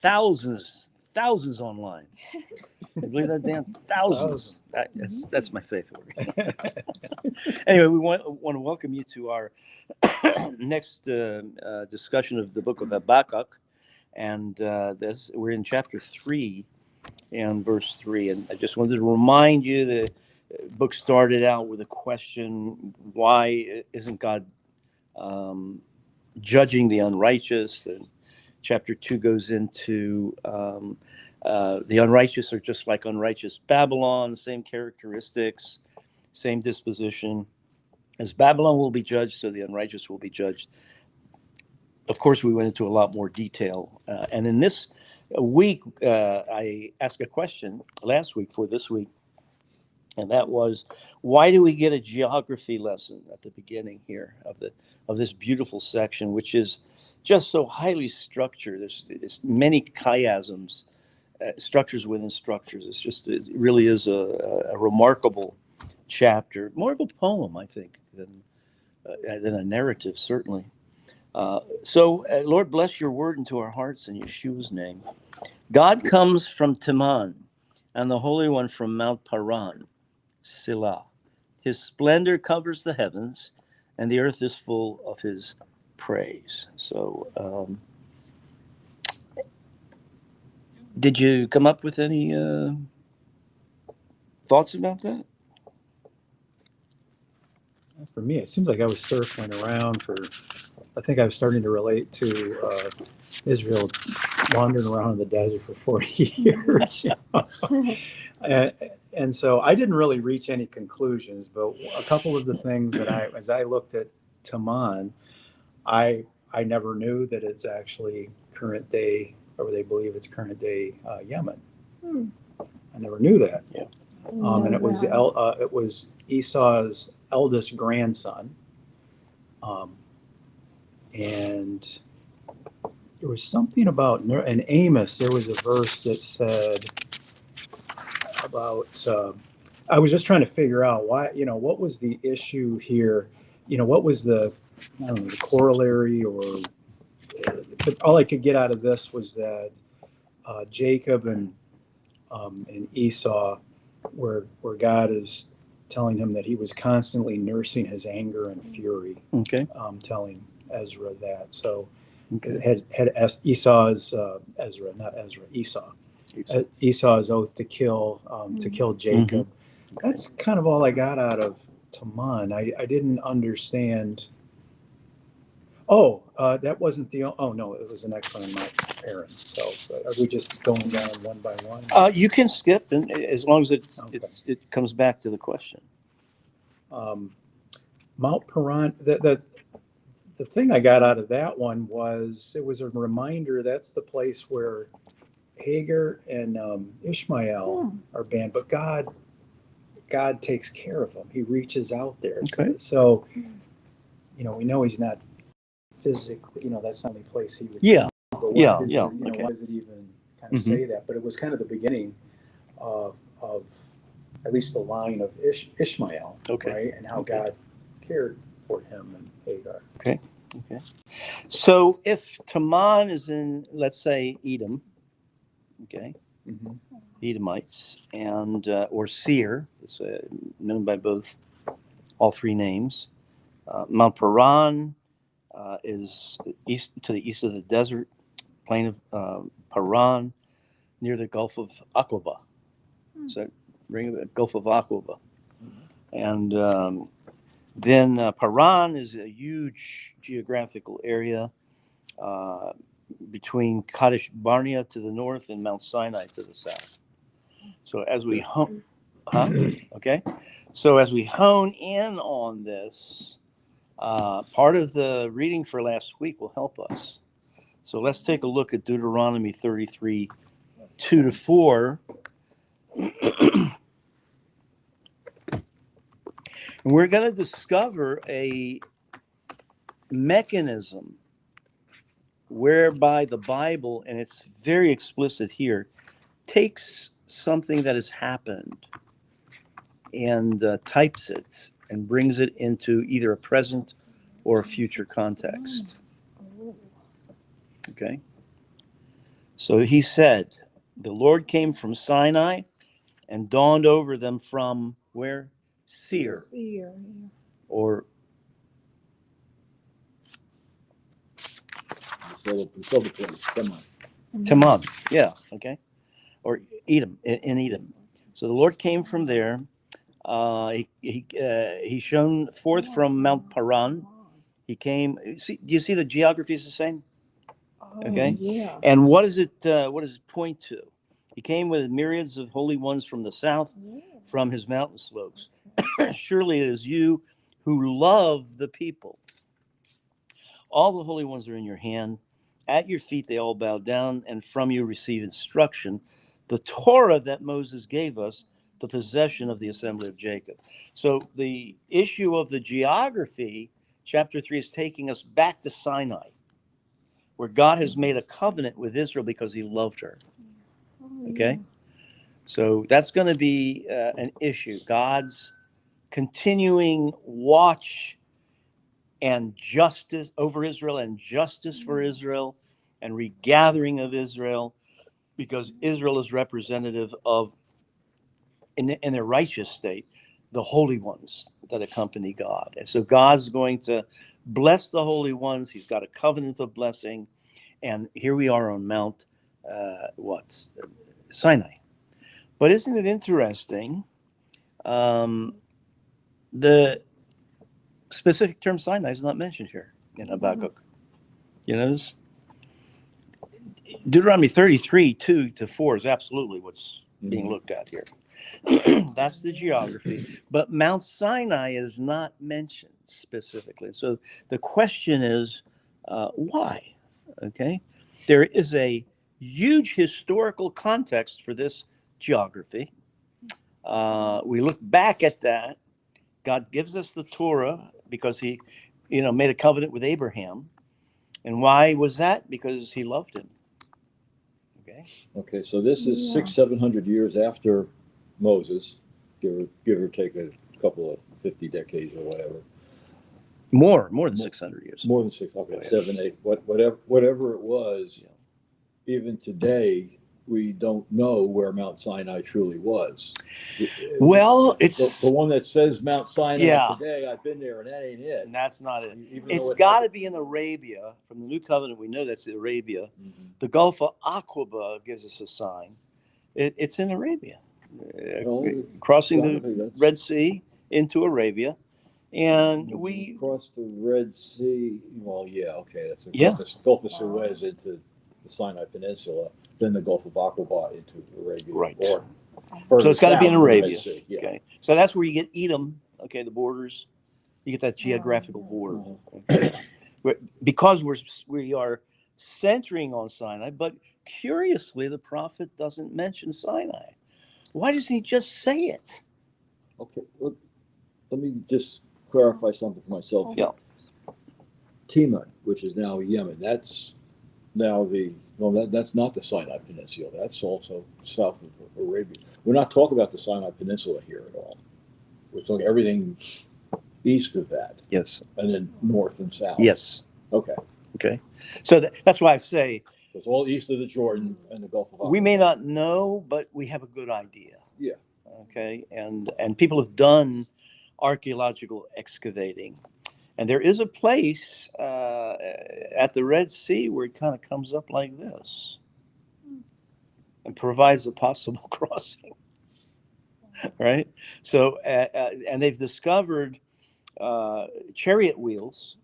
thousands online. You believe that, Dan? Thousands. That's my faith word. Anyway, we want to welcome you to our next discussion of the book of Habakkuk. And we're in chapter 3 and verse 3. And I just wanted to remind you the book started out with a question: why isn't God judging the unrighteous? And chapter 2 goes into the unrighteous are just like unrighteous Babylon, same characteristics, same disposition. As Babylon will be judged, so the unrighteous will be judged. Of course, we went into a lot more detail. And in this week, I asked a question last week for this week, and that was, why do we get a geography lesson at the beginning here of this beautiful section, which is just so highly structured? There's many chiasms, structures within structures. It really is a remarkable chapter, more of a poem, I think, than a narrative, certainly. So, Lord, bless your word into our hearts in Yeshua's name. God comes from Teman, and the Holy One from Mount Paran, Selah. His splendor covers the heavens, and the earth is full of his praise. So, did you come up with any thoughts about that? For me, it seems like I was circling around I think I was starting to relate to Israel wandering around in the desert for 40 years. And so I didn't really reach any conclusions, but a couple of the things that as I looked at Taman, I never knew that it's actually current day, or they believe it's current day Yemen. I never knew that. Yeah. And it was Esau's eldest grandson. And there was something about, in Amos, there was a verse that said about, I was just trying to figure out why, what was the issue here? What was the corollary, but all I could get out of this was that Jacob and Esau, where God is telling him that he was constantly nursing his anger and fury. Okay. Telling Ezra that. So it had Esau's Esau's oath to kill Jacob. Mm-hmm. That's kind of all I got out of Taman. I didn't understand. That wasn't the. Oh no, it was the next one in my parent. So are we just going down one by one? You can skip, and as long as it comes back to the question. Mount Paran. The thing I got out of that one was it was a reminder that's the place where Hagar and Ishmael are banned, but God takes care of them. He reaches out there. Okay. So we know he's not physically, that's not the only place he would. Yeah. Why does it even kind of say that? But it was kind of the beginning of at least the line of Ishmael, right? And how God cared for him and Hagar. Okay. So if Taman is in, let's say, Edom, Edomites, and or Seir, it's known by all three names. Mount Paran is to the east of the desert plain of Paran, near the Gulf of Aqaba. So ring the Gulf of Aqaba, and then Paran is a huge geographical area between Kadesh Barnea to the north and Mount Sinai to the south. So as we hone in on this, part of the reading for last week will help us. So let's take a look at Deuteronomy 33, 2-4. And we're going to discover a mechanism whereby the Bible, and it's very explicit here, takes something that has happened and types it and brings it into either a present or a future context. Okay? So he said, the Lord came from Sinai and dawned over them from where? Seir. Seer. Or So the place. Come on. Teman. Yeah, okay. Or Edom, in Edom. So the Lord came from there. He shone forth from Mount Paran. He came. Do you see the geography is the same? Oh, Okay. yeah. And what does it point to? He came with myriads of holy ones from the south, from his mountain slopes. Surely it is you who love the people. All the holy ones are in your hand. At your feet they all bow down, and from you receive instruction, the Torah that Moses gave us, the possession of the assembly of Jacob. So the issue of the geography, chapter 3, is taking us back to Sinai, where God has made a covenant with Israel because he loved her. Okay? So that's going to be an issue. God's continuing watch and justice over Israel and justice for Israel and regathering of Israel, because Israel is representative of, in their righteous state, the holy ones that accompany God. And so God's going to bless the holy ones. He's got a covenant of blessing. And here we are on Mount, Sinai. But isn't it interesting? The specific term Sinai is not mentioned here in Habakkuk. You notice? Deuteronomy 33, 2-4 is absolutely what's being looked at here. That's the geography. But Mount Sinai is not mentioned specifically. So the question is, why? Okay. There is a huge historical context for this geography. We look back at that. God gives us the Torah because he, made a covenant with Abraham. And why was that? Because he loved him. Okay. Okay, so this is Yeah. 600-700 years after Moses, give or take a couple of 50 decades or whatever. More than 600 years. More than six. Okay, Oh, yeah. 7, 8, whatever it was. Yeah. Even today, we don't know where Mount Sinai truly was. Well, it's the one that says Mount Sinai Yeah. today. I've been there, and that ain't it. and that's not it. Even It's though it got to happened- be in Arabia. From the New Covenant, we know that's Arabia. Mhm. The Gulf of Aqaba gives us a sign. It's in Arabia, Well, crossing the that's- Red Sea into Arabia, and we crossed the Red Sea. Well, yeah, okay, that's the Yeah. Gulf of Suez into the Sinai Peninsula, then the Gulf of Aqaba into Arabia. Right. Or So it's got to be in further south, the Red Arabia. Sea, yeah. Okay, so that's where you get Edom. Okay, the borders. You get that geographical border. Okay? Because we are centering on Sinai, but curiously, the prophet doesn't mention Sinai. Why doesn't he just say it? Okay, let me just clarify something for myself. Yeah. Timan, which is now Yemen, that's now that's not the Sinai Peninsula. That's also south of Arabia. We're not talking about the Sinai Peninsula here at all. We're talking everything east of that, Yes. and then north and south. Yes. Okay. Okay. So that's why I say So it's all east of the Jordan and the Gulf of Aqaba. we may not know, but we have a good idea. Yeah. Okay. And people have done archaeological excavating. And there is a place at the Red Sea where it kind of comes up like this and provides a possible crossing. Right? So, and they've discovered chariot wheels,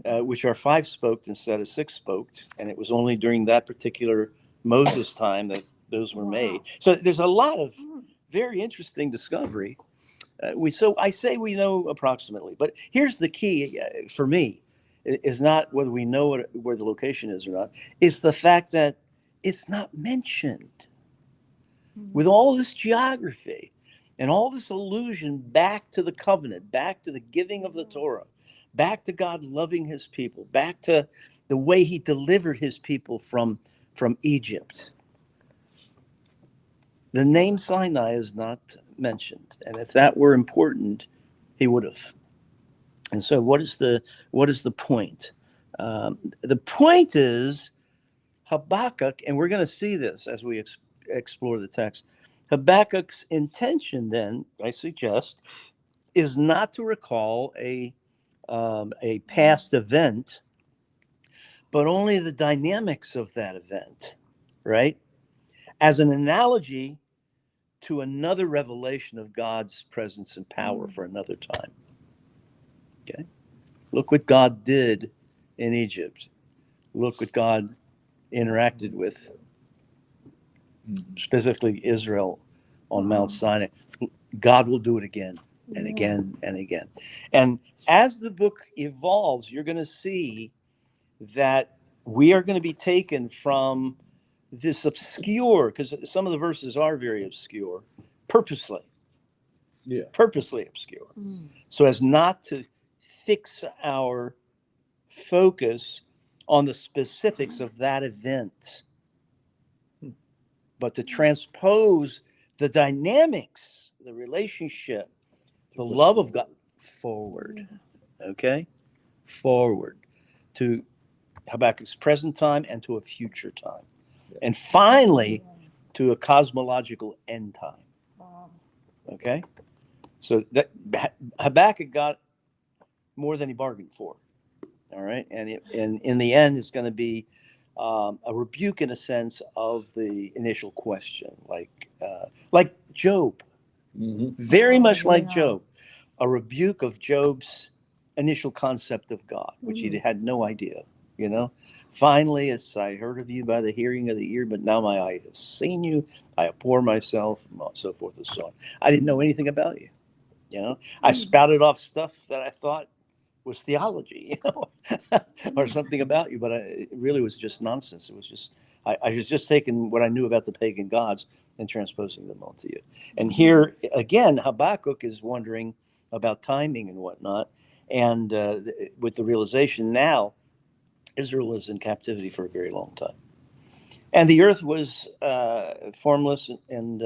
which are 5-spoked instead of 6-spoked. And it was only during that particular Moses time that those were made. So there's a lot of very interesting discovery. I say we know approximately, but here's the key for me is not whether we know where the location is or not. It's the fact that it's not mentioned. With all this geography and all this allusion back to the covenant, back to the giving of the Torah, back to God loving his people, back to the way he delivered his people from Egypt. The name Sinai is not mentioned. And if that were important, he would have. And so what is the point? The point is Habakkuk, and we're going to see this as we explore the text, Habakkuk's intention then, I suggest, is not to recall a past event, but only the dynamics of that event, right? As an analogy to another revelation of God's presence and power for another time. Okay? Look what God did in Egypt. Look what God interacted with, specifically Israel on Mount Sinai. God will do it again and again and again. And as the book evolves, you're going to see that we are going to be taken from this obscure, because some of the verses are very obscure, purposely obscure, so as not to fix our focus on the specifics of that event, but to transpose the dynamics, the relationship, the love of God forward, okay? Forward to Habakkuk's present time and to a future time. And finally, to a cosmological end time. Okay? So that Habakkuk got more than he bargained for. All right? And in the end, it's going to be a rebuke, in a sense, of the initial question, like Job. Very much like Job. A rebuke of Job's initial concept of God, which he had no idea, you know? Finally, as I heard of you by the hearing of the ear, but now my eye has seen you, I abhor myself, and so forth and so on. I didn't know anything about you, you know? I spouted off stuff that I thought was theology, you know, or something about you, but it really was just nonsense. It was just, I was just taking what I knew about the pagan gods and transposing them onto you. And here, again, Habakkuk is wondering about timing and whatnot, and with the realization now, Israel was in captivity for a very long time. And the earth was formless and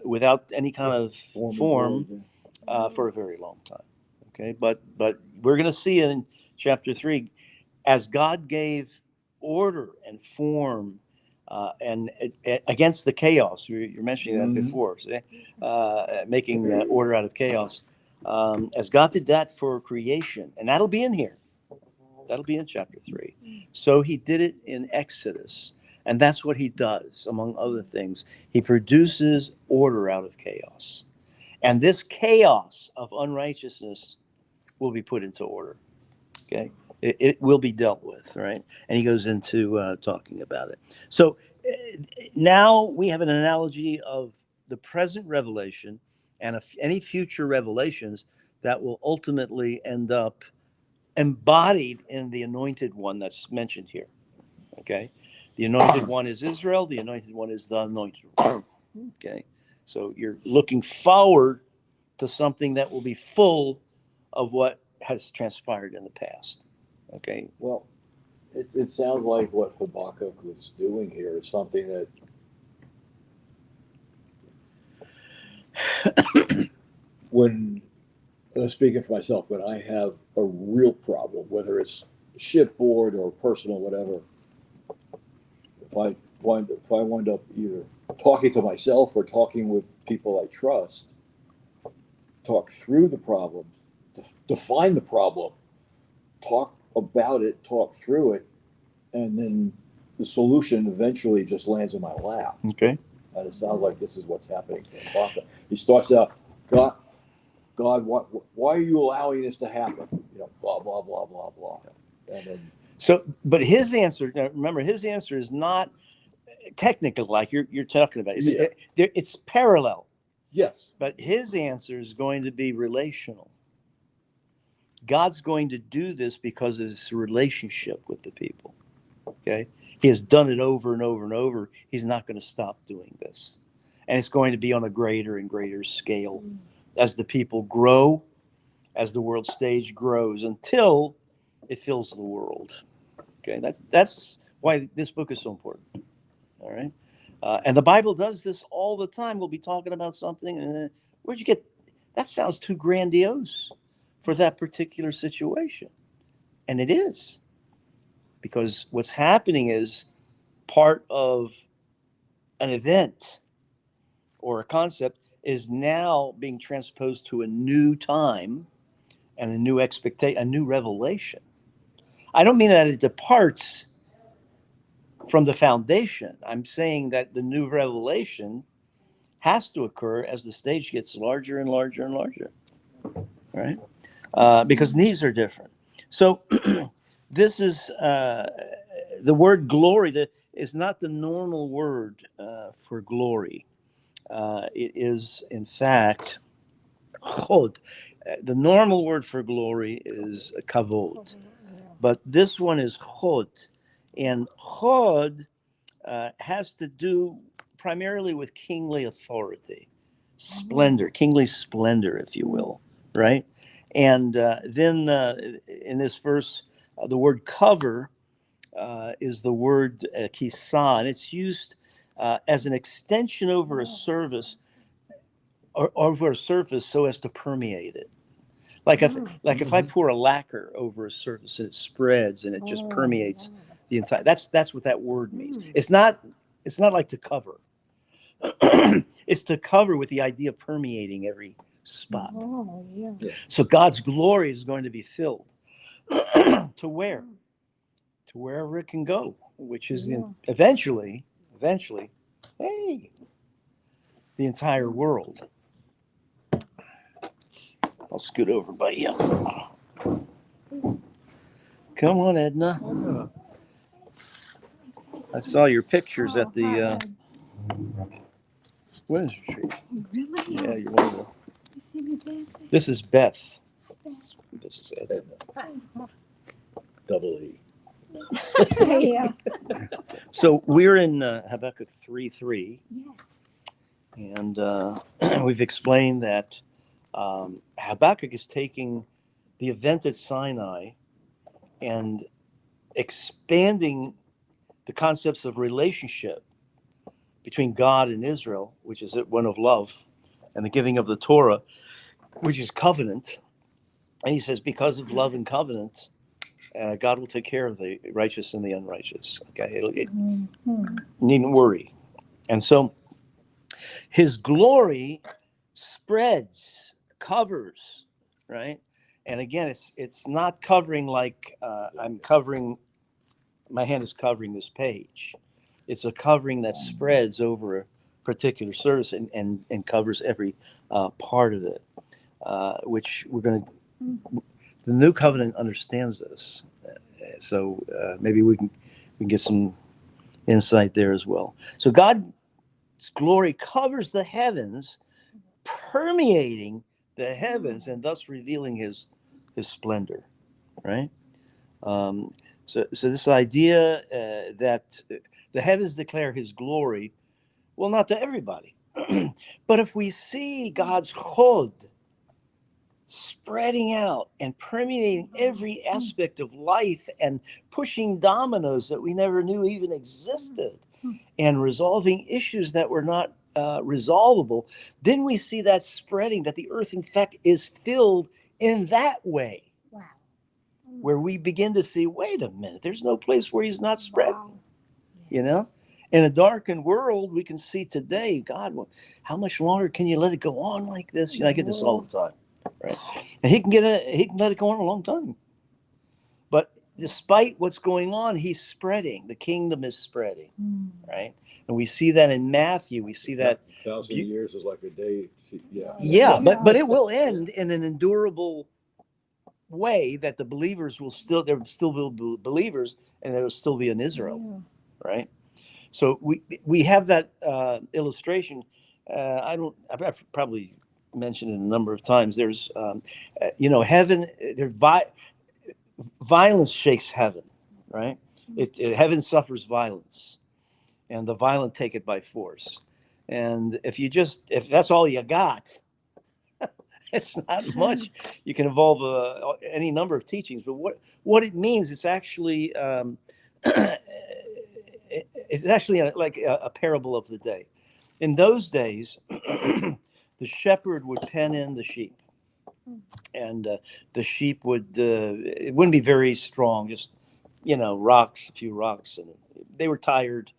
without any kind of form for a very long time. Okay, but we're going to see in chapter 3, as God gave order and form and against the chaos. You're mentioning that before, making order out of chaos. As God did that for creation, and that'll be in here. That'll be in chapter 3. So he did it in Exodus. And that's what he does, among other things. He produces order out of chaos. And this chaos of unrighteousness will be put into order. Okay? It will be dealt with, right? And he goes into talking about it. So now we have an analogy of the present revelation and any future revelations that will ultimately end up embodied in the anointed one that's mentioned here. Okay? The anointed one is Israel. The anointed one is the anointed one. Okay? So you're looking forward to something that will be full of what has transpired in the past. Okay? Well, it sounds like what Habakkuk was doing here is something that when speaking for myself, when I have a real problem, whether it's shipboard or personal, whatever, if I wind up either talking to myself or talking with people I trust, talk through the problem, define the problem, talk about it, talk through it, and then the solution eventually just lands in my lap. Okay. And it sounds like this is what's happening to Habakkuk. He starts out, God, why are you allowing this to happen? You know, blah, blah, blah, blah, blah. And then, but his answer, now remember, his answer is not technical like you're talking about. It's parallel. yes. But his answer is going to be relational. God's going to do this because of his relationship with the people. Okay? He has done it over and over and over. He's not going to stop doing this. And it's going to be on a greater and greater scale as the people grow, as the world stage grows, until it fills the world. Okay? That's why this book is so important. All right? And the Bible does this all the time. We'll be talking about something, and where'd you get that? Sounds too grandiose for that particular situation. And it is. Because what's happening is part of an event or a concept is now being transposed to a new time and a new expectation, a new revelation. I don't mean that it departs from the foundation. I'm saying that the new revelation has to occur as the stage gets larger and larger and larger, right? Because needs are different. So this is the word glory that is not the normal word for glory. It is, in fact, chod. The normal word for glory is kavod, but this one is chod. And chod has to do primarily with kingly authority, splendor, kingly splendor, if you will, right? And then in this verse, the word cover is the word kisa, and it's used as an extension over a service or over a surface so as to permeate it. Like if I pour a lacquer over a surface and it spreads and it just permeates the entire. That's what that word means. It's not like to cover. It's to cover with the idea of permeating every spot. Oh, yeah. So God's glory is going to be filled to where? To wherever it can go, which is eventually, hey, the entire world. I'll scoot over by you. Come on, Edna. I saw your pictures at the Wednesday tree. Really? Yeah, you're one of the. You see me dancing? This is Beth. This is Edna. Double E. Yeah. So we're in Habakkuk 3:3, Yes. and we've explained that Habakkuk is taking the event at Sinai and expanding the concepts of relationship between God and Israel, which is one of love, and the giving of the Torah, which is covenant. And he says, because of love and covenant, God will take care of the righteous and the unrighteous. Okay, needn't worry. And so his glory spreads, covers, right? And again, it's not covering like I'm covering, my hand is covering this page. It's a covering that spreads over a particular service and covers every part of it, which we're going to, the new covenant understands this. So maybe we can get some insight there as well. So God's glory covers the heavens, permeating the heavens and thus revealing his splendor, right? So this idea that the heavens declare his glory, well, not to everybody, but if we see God's chod spreading out and permeating every aspect of life and pushing dominoes that we never knew even existed and resolving issues that were not resolvable, then we see that spreading, that the earth in fact is filled in that way. Wow. Where we begin to see, wait a minute, there's no place where he's not spreading. Wow. You know, in a darkened world, we can see today, God, how much longer can you let it go on like this? You know, I get this all the time, right? And he can let it go on a long time. But despite what's going on, he's spreading. The kingdom is spreading, right? And we see that in Matthew. We see that 1,000 years is like a day. Yeah. Yeah, but it will end in an endurable way that the believers there will still be believers, and there will still be an Israel, right? So we have that illustration. I've probably mentioned it a number of times. There's heaven. Violence shakes heaven, right? Heaven suffers violence, and the violent take it by force. And if that's all you got, it's not much. You can evolve any number of teachings, but what it means, it's actually like a parable of the day. In those days, the shepherd would pen in the sheep, and the sheep it wouldn't be very strong, just rocks, a few rocks, and they were tired.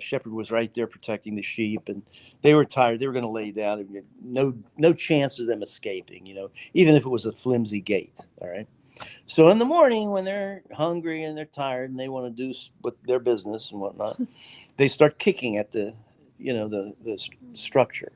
Shepherd was right there protecting the sheep, and they were tired. They were going to lay down. No chance of them escaping. Even if it was a flimsy gate. All right. So in the morning, when they're hungry and they're tired and they want to do what their business and whatnot, they start kicking at the structure,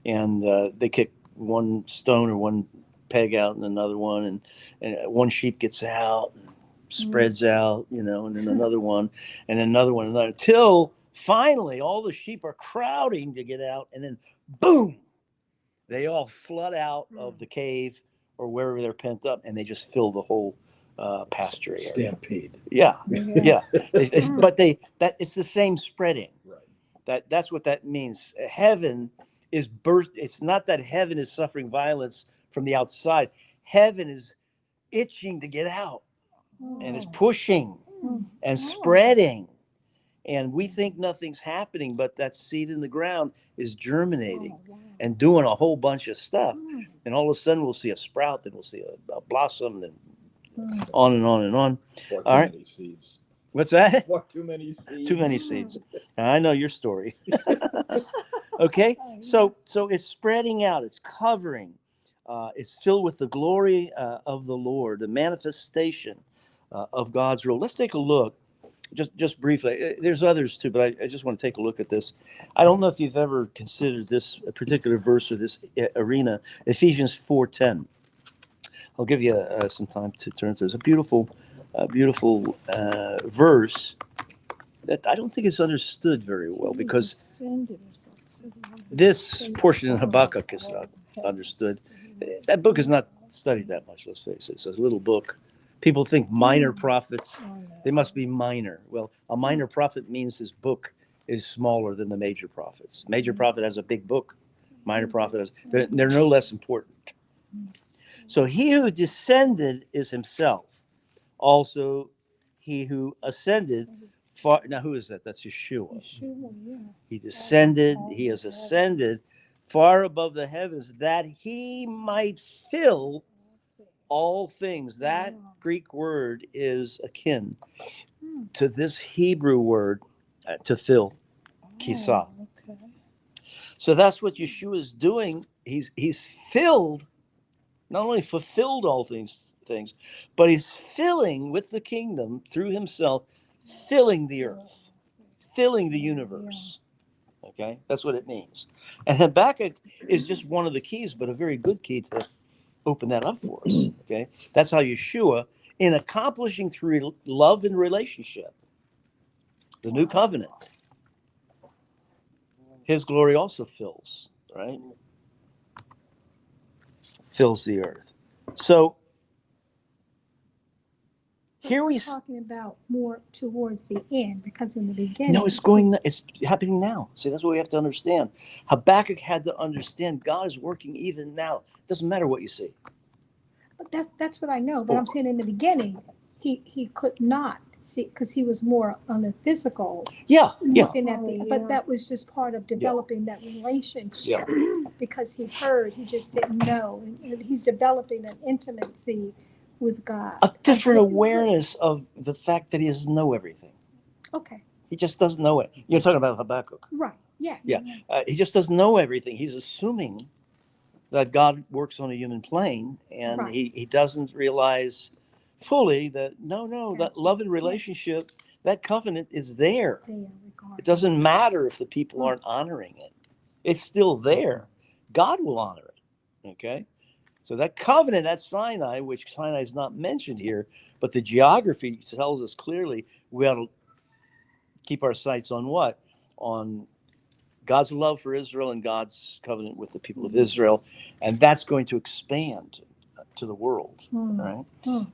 and they kick one stone or one peg out and another one, and one sheep gets out and spreads out, and then another one and another one, until finally all the sheep are crowding to get out, and then boom, they all flood out of the cave or wherever they're pent up, and they just fill the whole pasture area. Stampede. Yeah, Yeah. yeah. But it's the same spreading. Right. That's what that means. Heaven is birth. It's not that heaven is suffering violence from the outside. Heaven is itching to get out, and is pushing and spreading. And we think nothing's happening, but that seed in the ground is germinating and doing a whole bunch of stuff. And all of a sudden, we'll see a sprout, then we'll see a blossom, then on and on and on. Far too All right. many seeds. What's that? Far too many seeds. Too many seeds. I know your story. Okay, so it's spreading out. It's covering. It's filled with the glory of the Lord, the manifestation of God's rule. Let's take a look. Just briefly, there's others too, but I just want to take a look at this. I don't know if you've ever considered this particular verse or this arena, Ephesians 4:10. I'll give you some time to turn to. It's a beautiful verse that I don't think is understood very well, because this portion in Habakkuk is not understood. That book is not studied that much, let's face it. It's a little book. People think minor prophets, they must be minor. Well, a minor prophet means his book is smaller than the major prophets. Major prophet has a big book. Minor prophet has, they're no less important. So he who descended is himself. Also, he who ascended far. Now, who is that? That's Yeshua. He descended, he has ascended far above the heavens, that he might fill all things. That Greek word is akin to this Hebrew word to fill, kisah. So that's what Yeshua is doing. He's filled, not only fulfilled all things, but he's filling with the kingdom through himself, filling the earth, filling the universe. Okay, that's what it means. And Habakkuk is just one of the keys, but a very good key to open that up for us. Okay, that's how Yeshua, in accomplishing through love and relationship, the new covenant, his glory also fills, right? Fills the earth. So here we're talking about more towards the end, because in the beginning. No, it's happening now. See, that's what we have to understand. Habakkuk had to understand God is working even now. It doesn't matter what you see. But that's what I know. But I'm saying in the beginning, he could not see, because he was more on the physical. Yeah. Looking at but that was just part of developing that relationship. Because he heard, he just didn't know, and he's developing an intimacy with God. A different awareness of the fact that he doesn't know everything. Okay. He just doesn't know it. You're talking about Habakkuk. Right. Yes. Yeah. He just doesn't know everything. He's assuming that God works on a human plane, and Right. he doesn't realize fully that that love and relationship, that covenant is there. It doesn't matter if the people aren't honoring it. It's still there. God will honor it. Okay? So that covenant at Sinai, which Sinai is not mentioned here, but the geography tells us clearly we ought to keep our sights on what? On God's love for Israel and God's covenant with the people of Israel. And that's going to expand to the world. Right?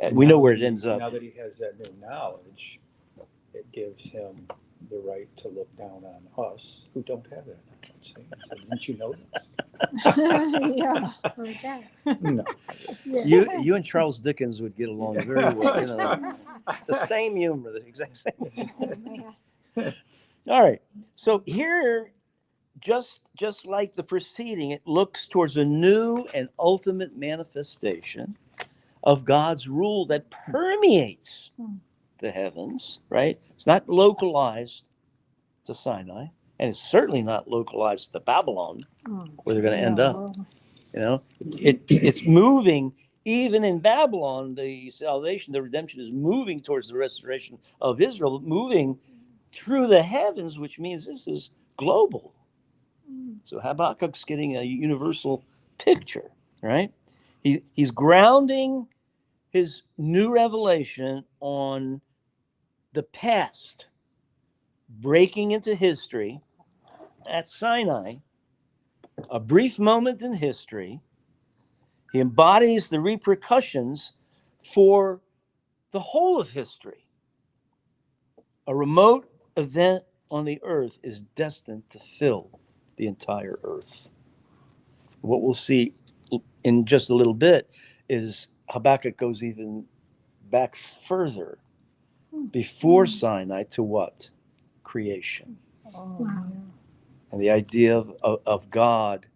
And we know where it ends up. Now that he has that new knowledge, it gives him the right to look down on us who don't have that knowledge. So, didn't you know that? Yeah. Heard that. No. You and Charles Dickens would get along very well. The same humor, the exact same. All right. So here, just like the preceding, it looks towards a new and ultimate manifestation of God's rule that permeates the heavens, right? It's not localized to Sinai, and it's certainly not localized to Babylon, where they're going to end up. You know, it's moving. Even in Babylon, the salvation, the redemption is moving towards the restoration of Israel, moving through the heavens, which means this is global. So Habakkuk's getting a universal picture, right? He's grounding his new revelation on the past, breaking into history at Sinai, a brief moment in history. He embodies the repercussions for the whole of history. A remote event on the earth is destined to fill the entire earth. What we'll see in just a little bit is Habakkuk goes even back further before Sinai to what? Creation. Wow. And the idea of God,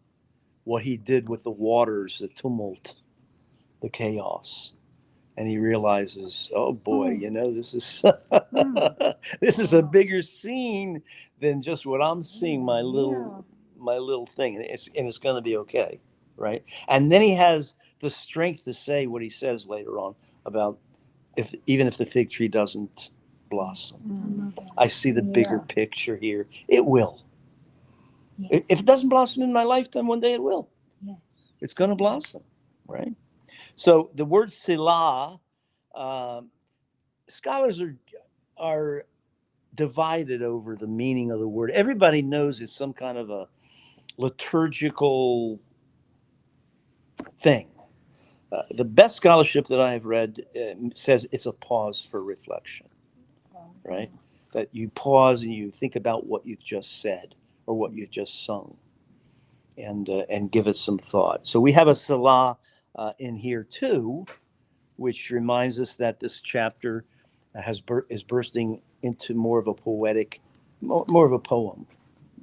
what he did with the waters, the tumult, the chaos. And he realizes, oh boy, you know, this is this is a bigger scene than just what I'm seeing, my little thing. And it's going to be okay, right? And then he has the strength to say what he says later on about even if the fig tree doesn't blossom. I see the bigger picture here. It will. Yes. If it doesn't blossom in my lifetime, one day it will. Yes. It's going to blossom, right? So the word Selah, scholars are divided over the meaning of the word. Everybody knows it's some kind of a liturgical thing. The best scholarship that I have read says it's a pause for reflection, right? That you pause and you think about what you've just said or what you've just sung, and give it some thought. So we have a Selah in here too, which reminds us that this chapter is bursting into more of a poetic, more of a poem,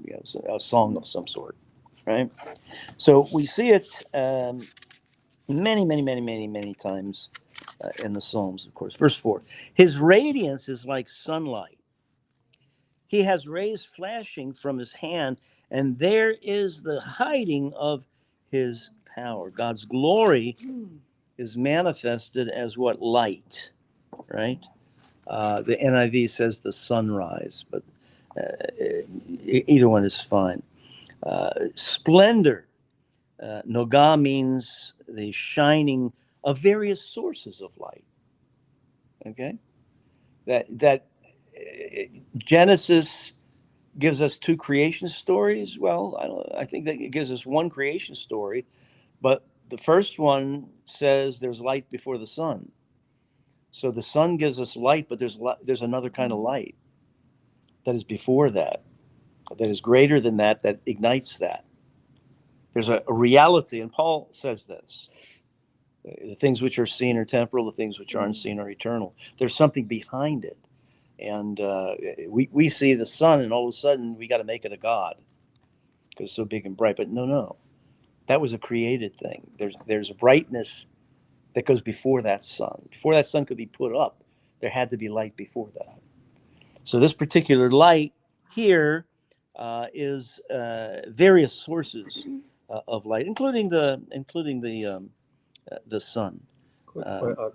you know, a song of some sort, right? So we see it many times in the Psalms, of course. Verse 4, his radiance is like sunlight. He has rays flashing from his hand, and there is the hiding of his power. God's glory is manifested as what? Light, right? The NIV says the sunrise, but either one is fine. Splendor, Noga means the shining of various sources of light. Okay, that Genesis gives us two creation stories. Well, I think that it gives us one creation story, but the first one says there's light before the sun. So the sun gives us light, but there's another kind of light that is before that is greater than that ignites that. There's a reality, and Paul says this. The things which are seen are temporal, the things which are unseen are eternal. There's something behind it. And we see the sun, and all of a sudden we got to make it a god because it's so big and bright. But no, that was a created thing. There's a brightness that goes before that sun. Before that sun could be put up, there had to be light before that. So this particular light here is various sources of light, including the sun. Quick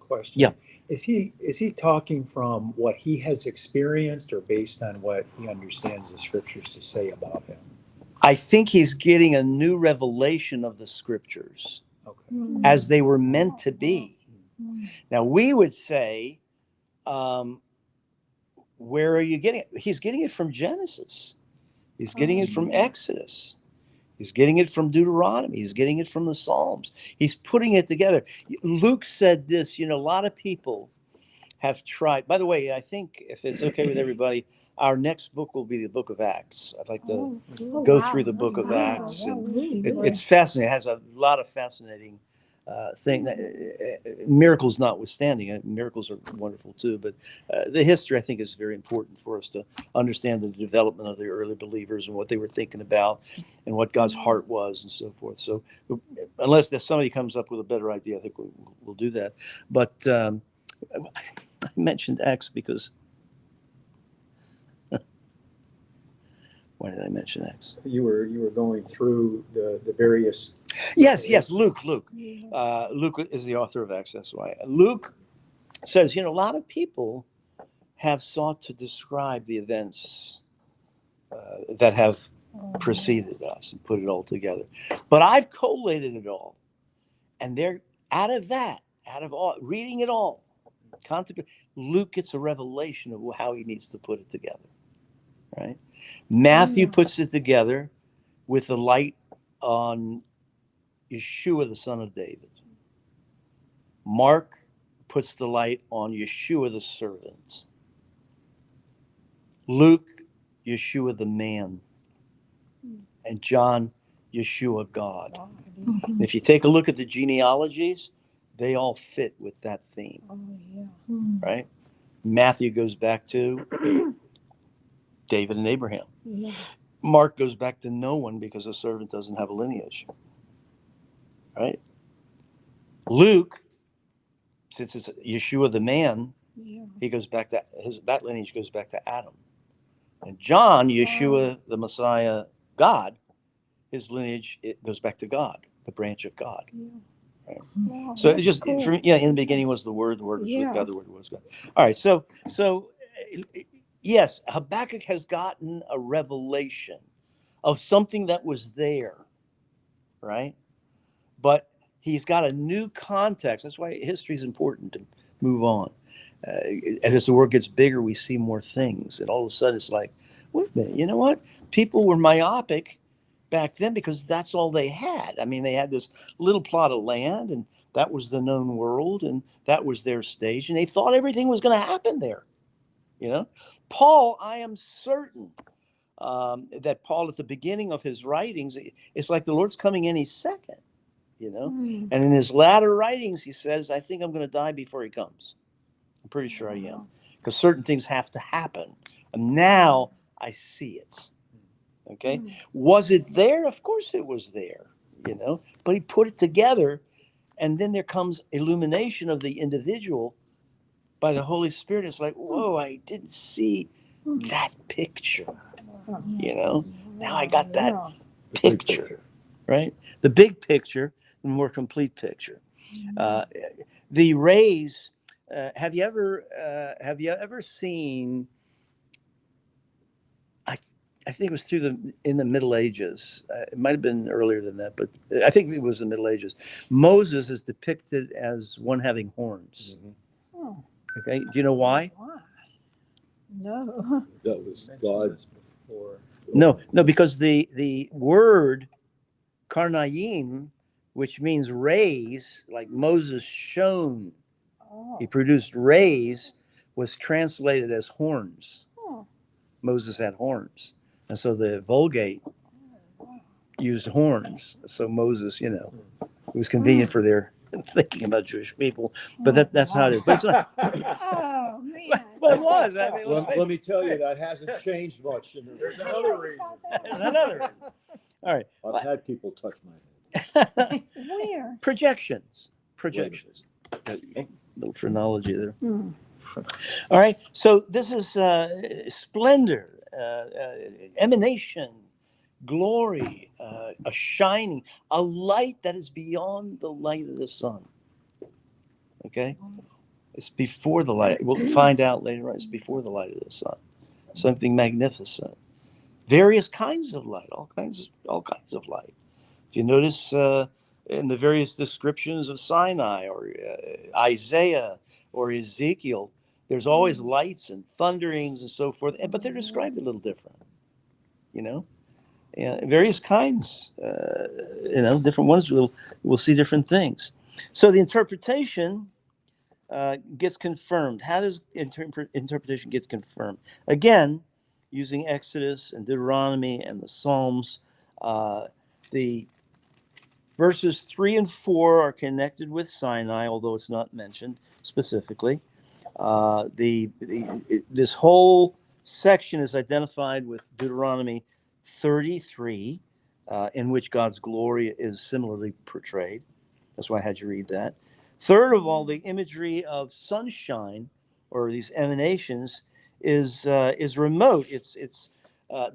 question. Yeah. Is he talking from what he has experienced or based on what he understands the scriptures to say about him? I think he's getting a new revelation of the scriptures as they were meant to be. Now we would say, where are you getting it? He's getting it from Genesis. He's getting it from Exodus. He's getting it from Deuteronomy. He's getting it from the Psalms. He's putting it together. Luke said this, a lot of people have tried. By the way, I think if it's okay with everybody, our next book will be the book of Acts. I'd like to go through the book of Acts. And it's fascinating. It has a lot of fascinating thing. Miracles notwithstanding, miracles are wonderful too, but the history I think is very important for us to understand the development of the early believers and what they were thinking about and what God's heart was and so forth. So unless somebody comes up with a better idea, I think we'll do that. But mentioned X because why did I mention X? You were going through the various. Yes, Luke. Luke is the author of X. That's why. Luke says, a lot of people have sought to describe the events that have preceded us and put it all together. But I've collated it all. And they're out of all, reading it all, Luke gets a revelation of how he needs to put it together, right? Matthew puts it together with the light on Yeshua, the son of David. Mark puts the light on Yeshua, the servant. Luke, Yeshua, the man. And John, Yeshua, God. And if you take a look at the genealogies, they all fit with that theme, right? Matthew goes back to David and Abraham. Mark goes back to no one because a servant doesn't have a lineage, right? Luke, since it's Yeshua the man, he goes back to that lineage goes back to Adam. And John, Yeshua the Messiah, God, his lineage, it goes back to God, the branch of God. Right? So it's just, in the beginning was the Word was with God, the Word was God. All right, so yes, Habakkuk has gotten a revelation of something that was there, right? But he's got a new context. That's why history is important to move on. As the world gets bigger, we see more things. And all of a sudden, it's like, wait a minute, you know what? People were myopic back then because that's all they had. I mean, they had this little plot of land, and that was the known world, and that was their stage. And they thought everything was going to happen there. Paul, I am certain that Paul, at the beginning of his writings, it's like the Lord's coming any second. And in his latter writings, he says, I think I'm going to die before he comes. I'm pretty sure I am. Because certain things have to happen. And now I see it. Okay? Was it there? Of course it was there. But he put it together. And then there comes illumination of the individual by the Holy Spirit. It's like, whoa, I didn't see that picture. Now I got that picture. Right? The big picture. The more complete picture. The rays. Have you ever seen? I think it was in the Middle Ages. It might have been earlier than that, but I think it was the Middle Ages. Moses is depicted as one having horns. Okay, do you know why? No. That was God. No, because the word karnaim, which means rays, like Moses shone, he produced rays, was translated as horns. Moses had horns, and so the Vulgate used horns. So Moses, it was convenient for their thinking about Jewish people, but that's how it is. But it's not. Oh, man. Well, it was. I mean, Let me tell you, that hasn't changed much. There's another reason. There's another reason. All right. I've had people touch my head. Where? Projections. Little phrenology there. All right. So this is splendor, emanation, glory, a shining, a light that is beyond the light of the sun. Okay? It's before the light. We'll find out later on. It's before the light of the sun. Something magnificent. Various kinds of light, all kinds of light. If you notice in the various descriptions of Sinai or Isaiah or Ezekiel, there's always lights and thunderings and so forth, but they're described a little different. Various kinds, different ones will see different things. So the interpretation gets confirmed. How does interpretation get confirmed? Again, using Exodus and Deuteronomy and the Psalms. The verses 3 and 4 are connected with Sinai, although it's not mentioned specifically. This whole section is identified with Deuteronomy 33, in which God's glory is similarly portrayed. That's why I had you read that. Third of all, the imagery of sunshine or these emanations is remote. It's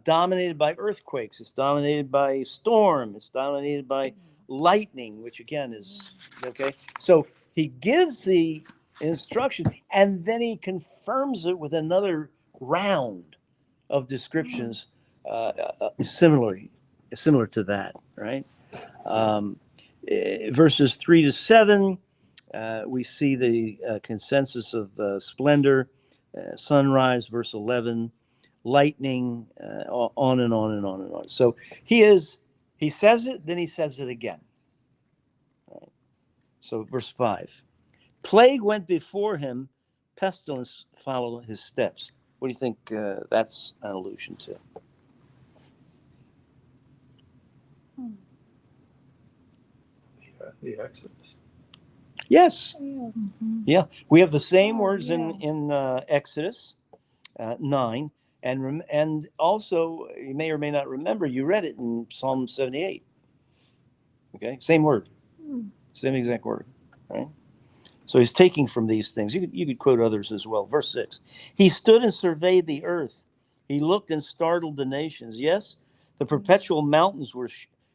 dominated by earthquakes. It's dominated by storm. It's dominated by lightning, which again is okay. So he gives the instruction, and then he confirms it with another round of descriptions, similar to that, right? Verses 3-7, we see the consensus of splendor, sunrise, verse 11, lightning, on and on and on and on. So he says it, then he says it again. Right? So verse 5, plague went before him, pestilence followed his steps. What do you think that's an allusion to? The Exodus. Yes. Mhm. Yeah, we have the same Oh, words yeah. in Exodus 9, and also you may or may not remember, you read it in Psalm 78. Okay, same word, Mm. same exact word, right? So he's taking from these things. You could quote others as well. Verse 6, he stood and surveyed the earth. He looked and startled the nations. Yes, the perpetual mountains were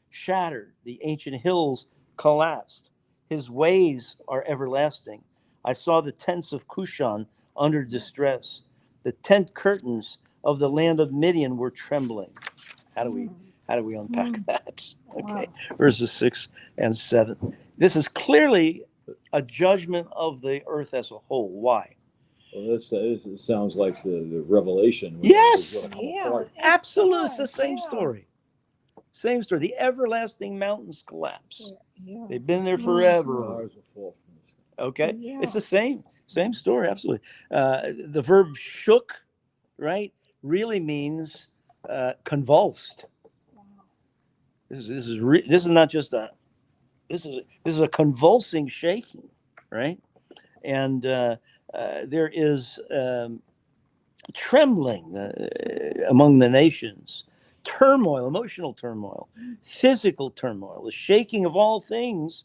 shattered. The ancient hills collapsed. His ways are everlasting. I saw the tents of Cushan under distress. The tent curtains of the land of Midian were trembling. How do we unpack that? Okay, Wow. verses 6 and 7. This is clearly a judgment of the earth as a whole. Why? Well, it sounds like the revelation. Yes! Is gonna come Yeah. apart. Absolutely, it's the does, same yeah. story. Same story. The everlasting mountains collapse. Yeah. They've been there Mm. forever. Stars will fall from the sky. Okay, Yeah. it's the same story. Absolutely. The verb shook, right, really means convulsed. Wow. This is not just this is a convulsing shaking, right? And there is trembling among the nations, turmoil, emotional turmoil, physical turmoil. The shaking of all things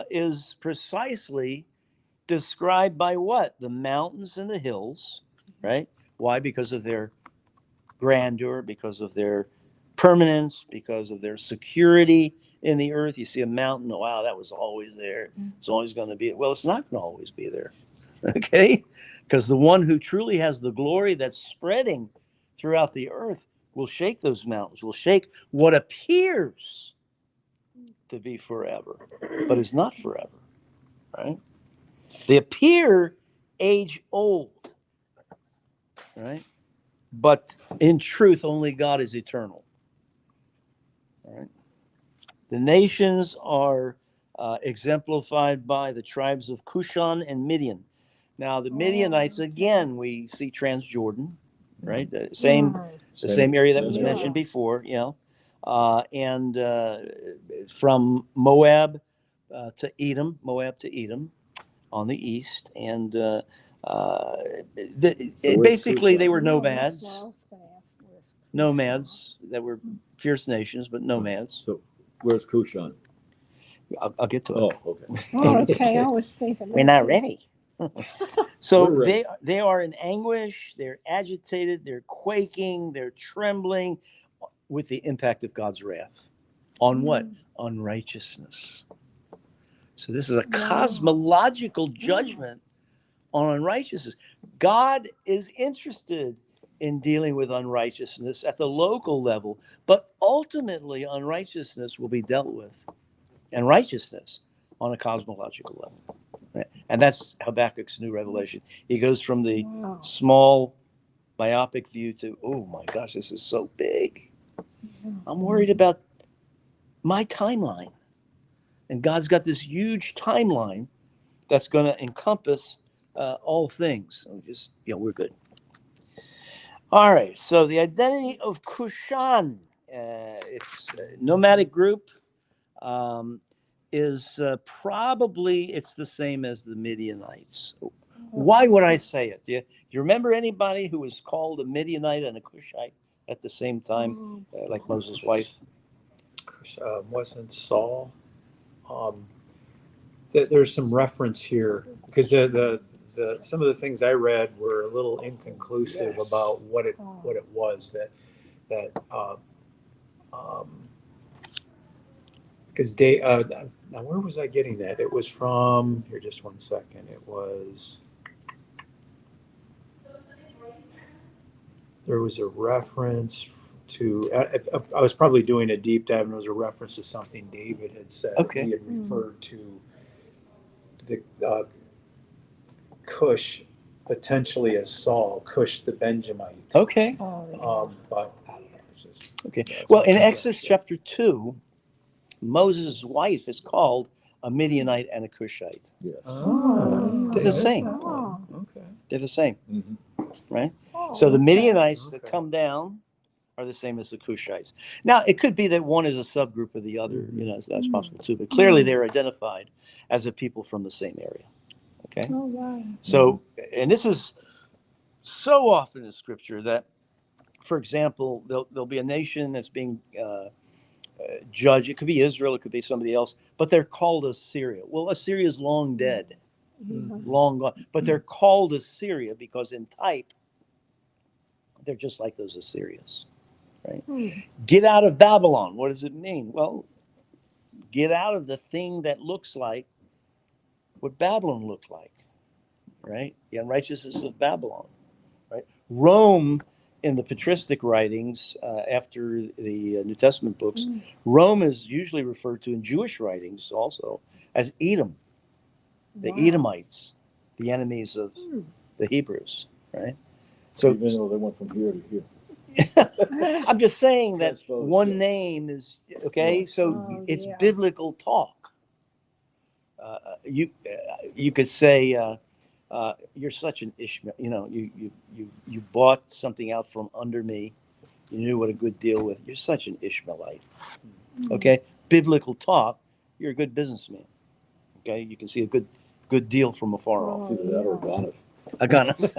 is precisely described by what? The mountains and the hills, right? Why? Because of their grandeur, because of their permanence, because of their security in the earth. You see a mountain, wow, that was always there. It's always going to be. Well, it's not going to always be there, okay? Because the one who truly has the glory that's spreading throughout the earth will shake those mountains, will shake what appears to be forever, but is not forever, right? They appear age old, right? But in truth, only God is eternal. Right? The nations are exemplified by the tribes of Cushan and Midian. Now, the Midianites, again, we see Transjordan, right? The same area that was Yeah. mentioned before, and from Moab to Edom, on the east, and basically they were nomads that were fierce nations, but nomads. So where's Kushan? I'll get to it. Oh, okay. Oh, okay. I was thinking. We're not ready. So We're ready. they are in anguish, they're agitated, they're quaking, they're trembling with the impact of God's wrath. On what? On righteousness. So this is a cosmological judgment on unrighteousness. God is interested in dealing with unrighteousness at the local level, but ultimately unrighteousness will be dealt with, and righteousness on a cosmological level. And that's Habakkuk's new revelation. He goes from the small myopic view to, oh my gosh, this is so big. I'm worried about my timeline. And God's got this huge timeline that's going to encompass all things. So we're good. All right. So the identity of Cushan, it's a nomadic group, is probably it's the same as the Midianites. Why would I say it? Do you remember anybody who was called a Midianite and a Cushite at the same time, like Moses' wife? Wasn't Saul? There's some reference here because the some of the things I read were a little inconclusive Yes. about what it was that because now where was I getting that? It was from here. Just one second. It was there was a reference to I was probably doing a deep dive, and there was a reference to something David had said. Okay. He had referred to the Cush potentially as Saul, Cush the Benjamite. Okay. But I don't know. It's just, Okay. that's Well, my in Exodus conjecture. chapter 2, Moses' wife is called a Midianite and a Cushite. Yes. Oh, They're the that's same. that one. Okay. They're the same, Mhm. right? Oh, So the okay. Midianites that Okay. come down are the same as the Cushites. Now, it could be that one is a subgroup of the other, you know, that's possible too, but clearly they're identified as a people from the same area. Okay. Oh, wow. So, and this is so often in scripture that, for example, there'll be a nation that's being judged. It could be Israel, it could be somebody else, but they're called Assyria. Well, Assyria is long dead, Yeah. long gone, but they're called Assyria because in type, they're just like those Assyrians, right? Get out of Babylon. What does it mean? Well, get out of the thing that looks like what Babylon looked like, right? The unrighteousness of Babylon, right? Rome, in the patristic writings after the New Testament books, Rome is usually referred to in Jewish writings also as Edom, the Wow. Edomites, the enemies of the Hebrews, right? So Even though they went from here to here. I'm just saying that Transposed, one yeah. name is okay. Right. So Oh, it's yeah. biblical talk. You could say you're such an Ishmael. You know, you bought something out from under me. You knew what a good deal with. You're such an Ishmaelite. Okay, biblical talk. You're a good businessman. Okay, you can see a good deal from afar off. Either that or Ghanif. I got it.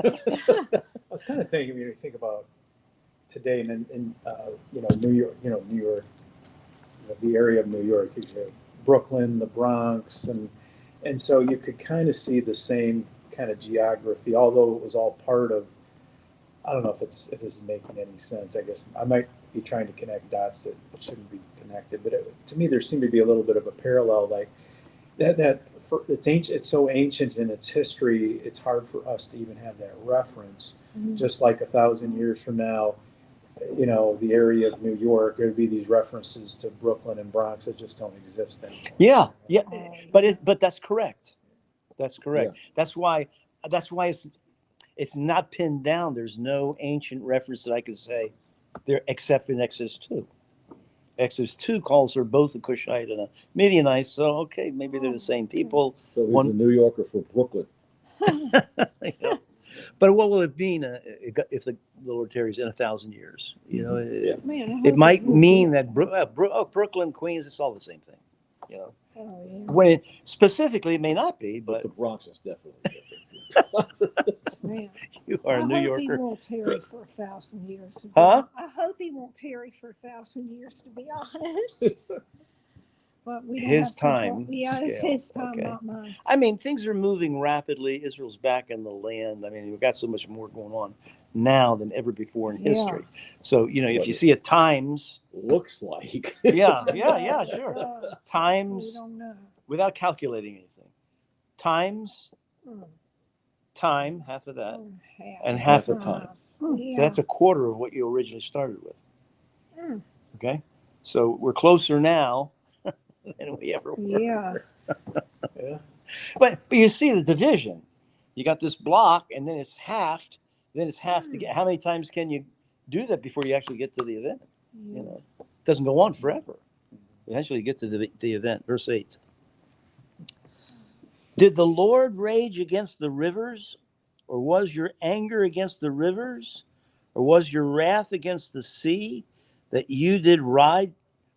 I was kind of thinking when you think about today and you know New York, New York, the area of New York, you have Brooklyn, the Bronx, and so you could kind of see the same kind of geography, although it was all part of. I don't know if it's making any sense. I guess I might be trying to connect dots that shouldn't be connected, but to me there seemed to be a little bit of a parallel, like that for it's ancient. It's so ancient in its history. It's hard for us to even have that reference. Just like 1,000 years from now, you know, the area of New York, there'd be these references to Brooklyn and Bronx that just don't exist anymore. Yeah, but that's correct. That's correct. Yeah. That's why it's not pinned down. There's no ancient reference that I could say there except in Exodus 2. Exodus 2 calls her both a Cushite and a Midianite, so okay, maybe they're the same people. So he's One- a New Yorker for Brooklyn. You know? But what will it mean if the Lord tarries in 1,000 years? You know, Yeah. Man, I it hope might won't mean be. that Brooklyn, Queens, it's all the same thing. You know, Oh, yeah. when specifically it may not be, But but the Bronx is definitely different. Man. you are a New I hope Yorker. he won't tarry for 1,000 years. To be Huh? I hope he won't tarry for 1,000 years, to be honest. But we don't His have control. time Yeah, it's scale, his time, okay. not mine. I mean, things are moving rapidly. Israel's back in the land. I mean, we've got so much more going on now than ever before in Yeah. history. So, you know, if But you see at times, Looks like. yeah, It does, sure. it does. We Times, don't know. without calculating anything, times, Mm. time, half of that, Oh, and half a time. time. Yeah. So that's a quarter of what you originally started with. Mm. Okay? So we're closer now than we ever were. Yeah. Yeah. But you see the division. You got this block, and then it's halved. Then it's half to get. How many times can you do that before you actually get to the event? You know, it doesn't go on forever. Eventually, you get to the event. Verse 8. Did the Lord rage against the rivers, or was your anger against the rivers, or was your wrath against the sea, that you did ride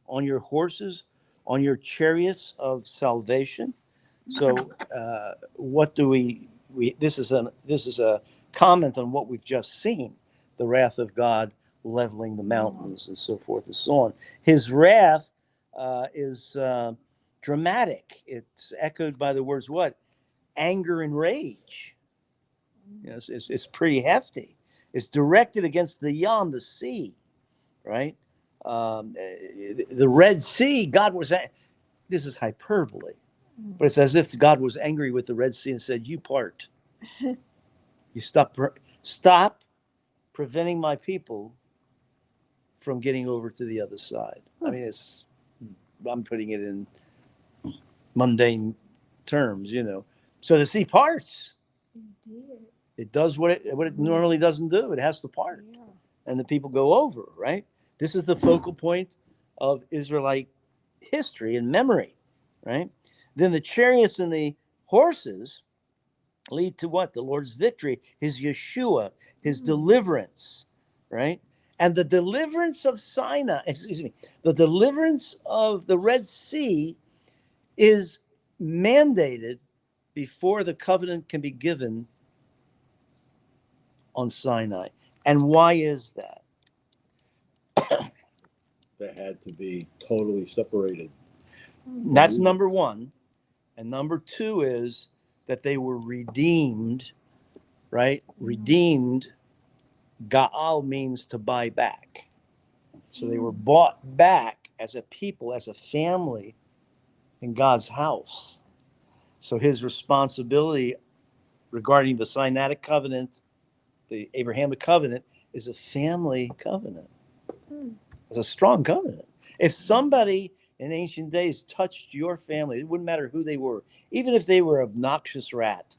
on your horses, on your chariots of salvation? So, what do we? This is a comment on what we've just seen: the wrath of God leveling the mountains and so forth and so on. His wrath is dramatic. It's echoed by the words what? Anger and rage. You know, it's pretty hefty. It's directed against the Yam, the sea, right? The Red Sea, God was, this is hyperbole, but it's as if God was angry with the Red Sea and said, "You part. You stop preventing my people from getting over to the other side." I mean, I'm putting it in mundane terms, you know. So the sea parts. It does what it normally doesn't do. It has to part, and the people go over. Right. This is the focal point of Israelite history and memory. Right. Then the chariots and the horses lead to what? The Lord's victory, His Yeshua, His deliverance. Right. And the deliverance of Sinai, excuse me, the deliverance of the Red Sea is mandated before the covenant can be given on Sinai. And why is that? They had to be totally separated. That's number one. And number two is that they were redeemed, right? Redeemed, Gaal means to buy back. So they were bought back as a people, as a family in God's house. So his responsibility regarding the Sinaitic covenant, the Abrahamic covenant, is a family covenant. It's a strong covenant. If somebody in ancient days touched your family, it wouldn't matter who they were, even if they were an obnoxious rat,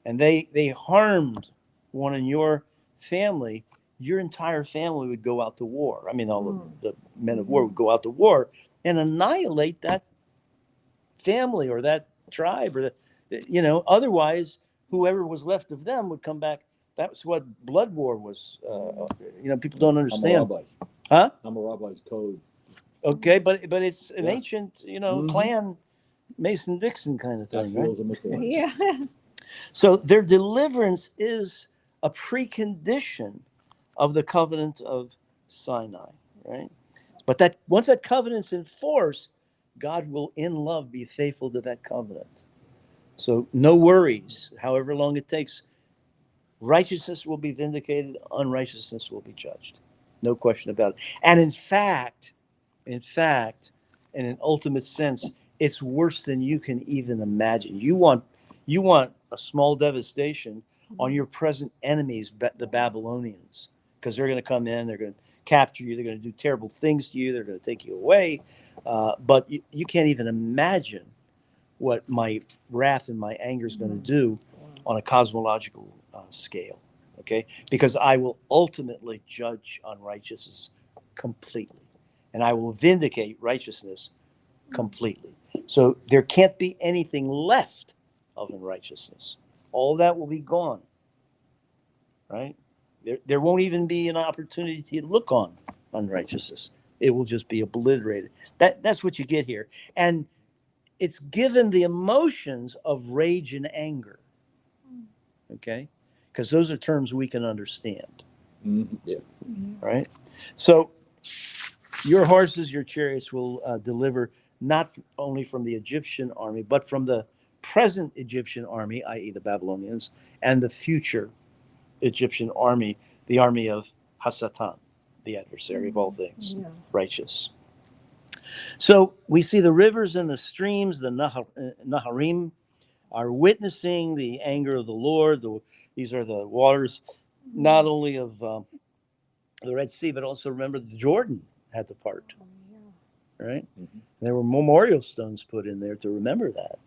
and they harmed one in your family, your entire family would go out to war. I mean, all of the men of war would go out to war and annihilate that family or that tribe, or otherwise whoever was left of them would come back. That's what blood war was. People don't understand. Huh? Hammurabi's code. Okay, but it's an ancient, clan Mason-Dixon kind of thing, right? Yeah. So their deliverance is a precondition of the covenant of Sinai, right? But that once that covenant's in force, God will in love be faithful to that covenant. So no worries, however long it takes. Righteousness will be vindicated, unrighteousness will be judged. No question about it. And in fact, in an ultimate sense, it's worse than you can even imagine. You want a small devastation on your present enemies, the Babylonians, because they're going to come in, they're going to capture you, they're going to do terrible things to you, they're going to take you away. But you can't even imagine what my wrath and my anger is going to do on a cosmological scale, okay? Because I will ultimately judge unrighteousness completely, and I will vindicate righteousness completely. So there can't be anything left of unrighteousness. All that will be gone, right? There won't even be an opportunity to look on unrighteousness. It will just be obliterated. That's what you get here. And it's given the emotions of rage and anger, okay? Because those are terms we can understand. Yeah. Right? So your horses, your chariots will deliver not only from the Egyptian army, but from the present Egyptian army, i.e. the Babylonians, and the future Egyptian army, the army of Hasatan, the adversary of all things, righteous. So we see the rivers and the streams, the Naharim, are witnessing the anger of the Lord. These are the waters not only of the Red Sea, but also remember the Jordan had to part, right? There were memorial stones put in there to remember that,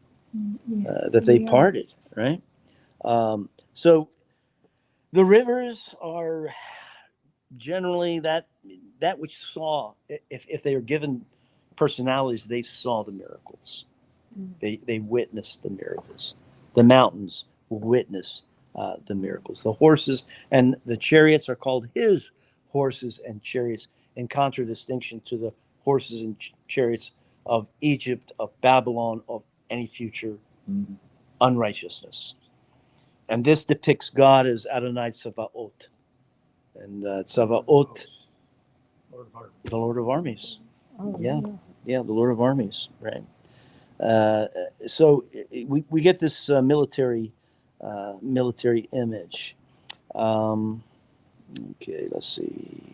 that they parted, right? So the rivers are generally that which saw, if they are given personalities, they saw the miracles. They witnessed the miracles. The mountains witness the miracles. The horses and the chariots are called his horses and chariots, in contradistinction to the horses and chariots of Egypt, of Babylon, of any future unrighteousness. And this depicts God as Adonai Tsevaot. And Tsevaot, the Lord of armies. The Lord of armies, right? So we get this military military image. Okay, let's see.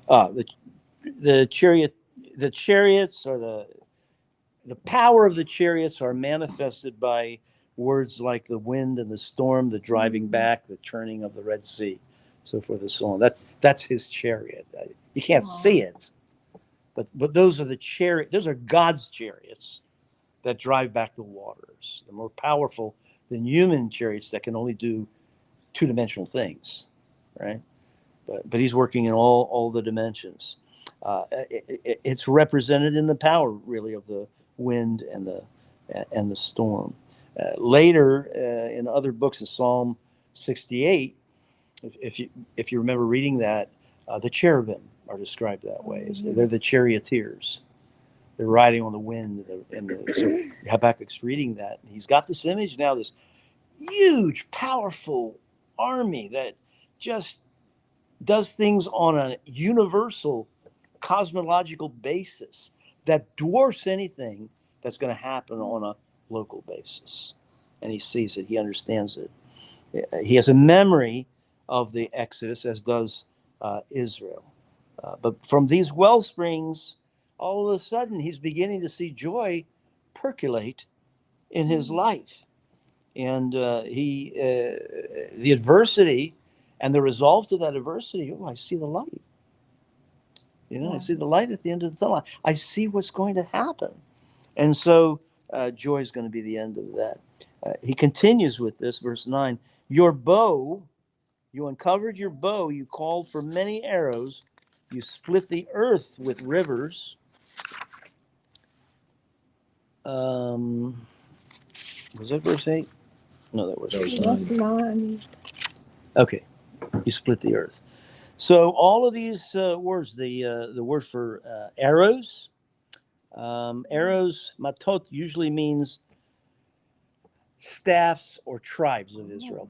The chariots, or the power of the chariots are manifested by words like the wind and the storm, the driving back, the churning of the Red Sea, so forth and so on. That's his chariot. You can't see it, but those are the chariot. Those are God's chariots that drive back the waters. They're more powerful than human chariots that can only do two-dimensional things, right? But he's working in all the dimensions. It's represented in the power, really, of the wind and the storm. Later, in other books, in Psalm 68, if you remember reading that, the cherubim are described that way. They're the charioteers. They're riding on the wind. So Habakkuk's reading that. And he's got this image now, this huge, powerful army that just does things on a universal cosmological basis that dwarfs anything that's going to happen on a local basis. And he sees it. He understands it. He has a memory of the Exodus, as does Israel. But from these well springs, all of a sudden, he's beginning to see joy percolate in his life. And the adversity and the resolve to that adversity, I see the light. I see the light at the end of the tunnel. I see what's going to happen. And so joy is going to be the end of that. He continues with this, verse 9. Your bow, you uncovered your bow, you called for many arrows, you split the earth with rivers. Was that verse 8? No, that was verse 9. Okay, you split the earth. So all of these words, the word for arrows, matot, usually means staffs or tribes of Israel.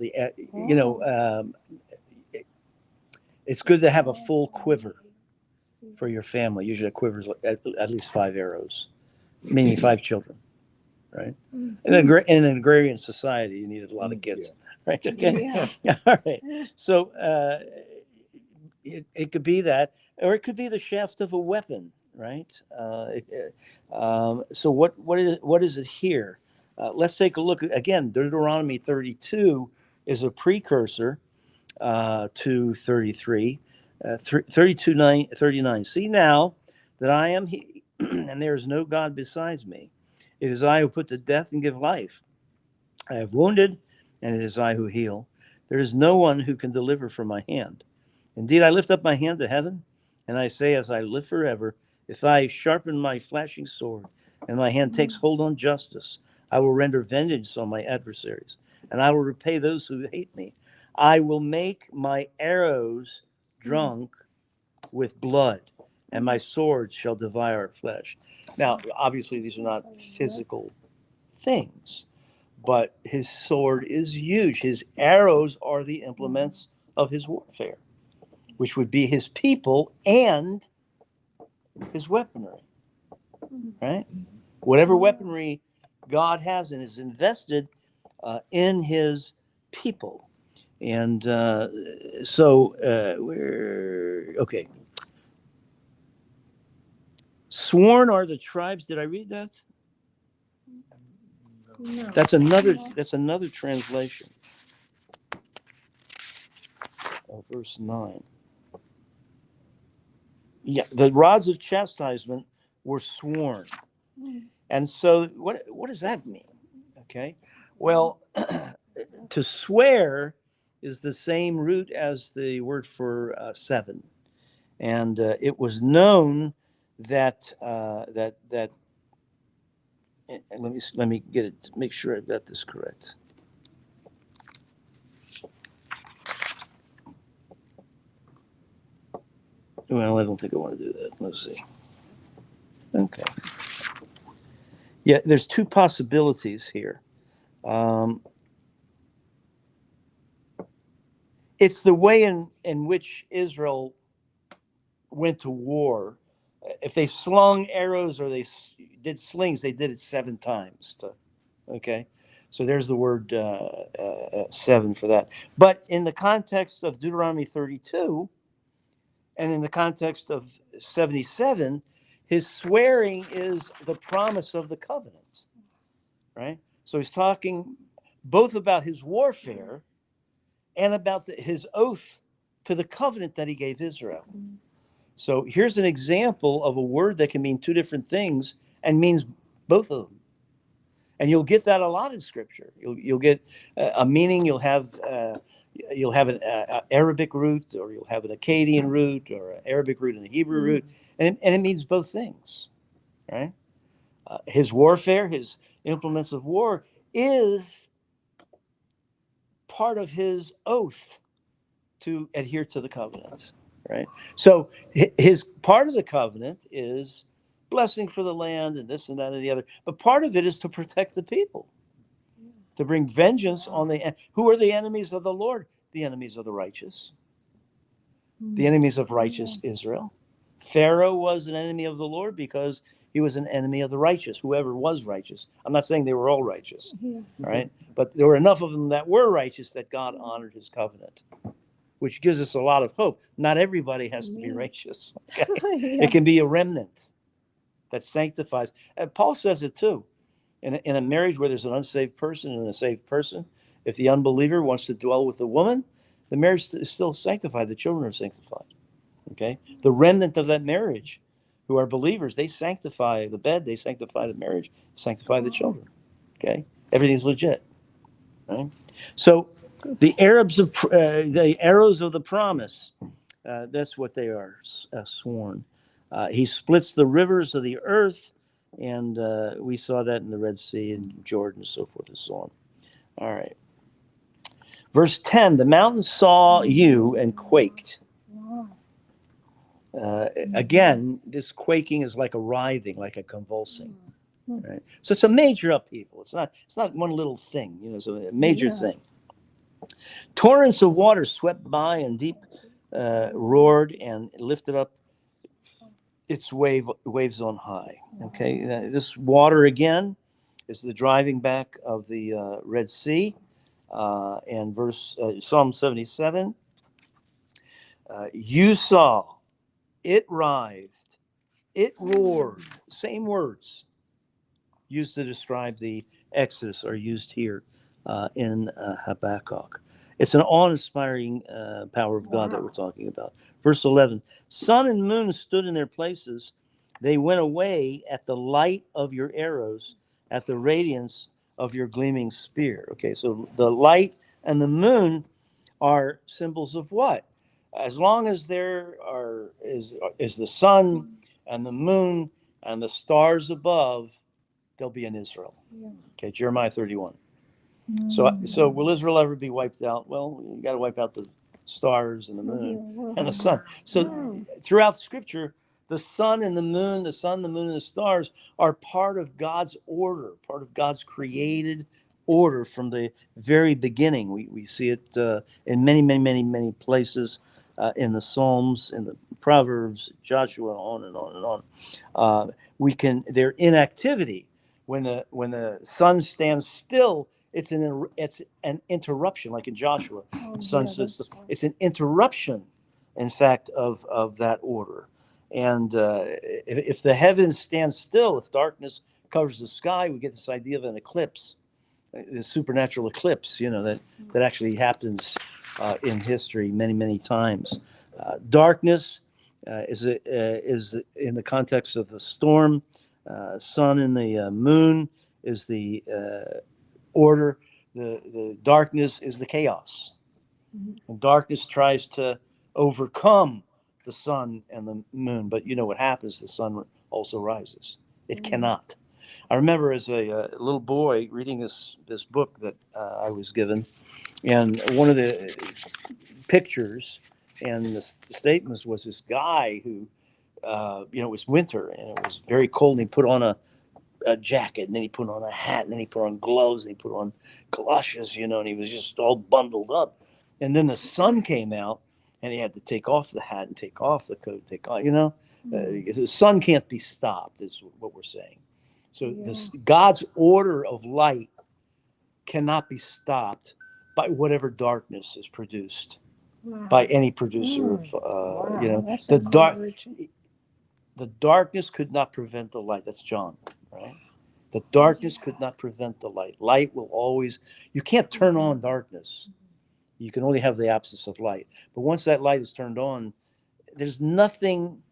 It's good to have a full quiver for your family. Usually a quiver is at least 5 arrows, meaning 5 children, right? In an agrarian society, you needed a lot of kids, right? Okay. Yeah. All right. So it could be that, or it could be the shaft of a weapon, right? So what is it here? Let's take a look again. Deuteronomy 32 is a precursor to 33, 39. See now that I am He, and there is no God besides me. It is I who put to death and give life. I have wounded, and it is I who heal. There is no one who can deliver from my hand. Indeed, I lift up my hand to heaven, and I say, as I live forever, if I sharpen my flashing sword, and my hand takes hold on justice, I will render vengeance on my adversaries, and I will repay those who hate me. I will make my arrows drunk with blood, and my sword shall devour flesh. Now, obviously, these are not physical things, but his sword is huge. His arrows are the implements of his warfare, which would be his people and his weaponry, right? Whatever weaponry God has and is invested in his people. And we're okay. Sworn are the tribes. Did I read that? No. That's another translation of verse 9. Yeah, the rods of chastisement were sworn. And so what does that mean? Okay. Well, to swear is the same root as the word for 7. And it was known that and let me get it, make sure I've got this correct. Well, I don't think I want to do that. Let's see. Okay. Yeah, there's 2 possibilities here. It's the way in which Israel went to war. If they slung arrows or they did slings, they did it 7 times. Okay, So there's the word 7 for that. But in the context of Deuteronomy 32 and in the context of 77, his swearing is the promise of the covenant, right? So he's talking both about his warfare and about his oath to the covenant that he gave Israel. So here's an example of a word that can mean two different things and means both of them. And you'll get that a lot in Scripture. You'll get a meaning. You'll have an Arabic root, or you'll have an Akkadian root, or an Arabic root and a Hebrew root, and it means both things, right? His warfare, his implements of war, is part of his oath to adhere to the covenant, right? So his part of the covenant is blessing for the land and this and that and the other, but part of it is to protect the people, to bring vengeance on who are the enemies of the Lord? The enemies of the righteous, the enemies of righteous Israel. Pharaoh was an enemy of the Lord because he was an enemy of the righteous, whoever was righteous. I'm not saying they were all righteous, right? But there were enough of them that were righteous that God honored his covenant, which gives us a lot of hope. Not everybody has to be righteous. Okay? It can be a remnant that sanctifies. And Paul says it too. In a marriage where there's an unsaved person and a saved person, if the unbeliever wants to dwell with the woman, the marriage is still sanctified. The children are sanctified. Okay? The remnant of that marriage, who are believers, they sanctify the bed, they sanctify the marriage, sanctify the children. Okay? Everything's legit. Right? So the arrows of the promise, that's what they are, sworn. He splits the rivers of the earth, and we saw that in the Red Sea and Jordan and so forth and so on. All right. Verse 10, the mountains saw you and quaked. Again, this quaking is like a writhing, like a convulsing. Right? So it's a major upheaval. It's not one little thing, it's a major thing. Torrents of water swept by and deep roared and lifted up its waves on high. Okay, this water again is the driving back of the Red Sea. And Psalm 77, you saw, it writhed, it roared. Same words used to describe the Exodus are used here in Habakkuk. It's an awe-inspiring power of God that we're talking about. Verse 11, sun and moon stood in their places. They went away at the light of your arrows, at the radiance of your gleaming spear. Okay, so the light and the moon are symbols of what? As long as there is the sun and the moon and the stars above, there'll be an Israel. Okay, Jeremiah 31. So will Israel ever be wiped out? Well, you got to wipe out the stars and the moon and the sun. So throughout Scripture, the sun and the moon, the moon, and the stars are part of God's order, part of God's created order from the very beginning. We see it in many, many, many, many places in the Psalms, in the Proverbs, Joshua, on and on and on. Their inactivity when the sun stands still. It's an interruption, like in Joshua. The sun sits. It's an interruption, in fact, of that order. And if the heavens stand still, if darkness covers the sky, we get this idea of an eclipse, the supernatural eclipse. That actually happens in history many, many times. Darkness is in the context of the storm. Sun and the moon is the order. The darkness is the chaos. And darkness tries to overcome the sun and the moon, but you know what happens? The sun also rises. It cannot. I remember as a little boy reading this book that I was given, and one of the pictures and the statements was this guy who, it was winter and it was very cold, and he put on a jacket, and then he put on a hat, and then he put on gloves, and he put on galoshes, and he was just all bundled up. And then the sun came out, and he had to take off the hat and take off the coat, the sun can't be stopped, is what we're saying. So this God's order of light cannot be stopped by whatever darkness is produced Wow. by any producer of, Wow, you know, that's the dark. encouraging. The darkness could not prevent the light. That's John, right? The darkness could not prevent the light. Light will always, you can't turn on darkness. You can only have the absence of light. But once that light is turned on, there's nothing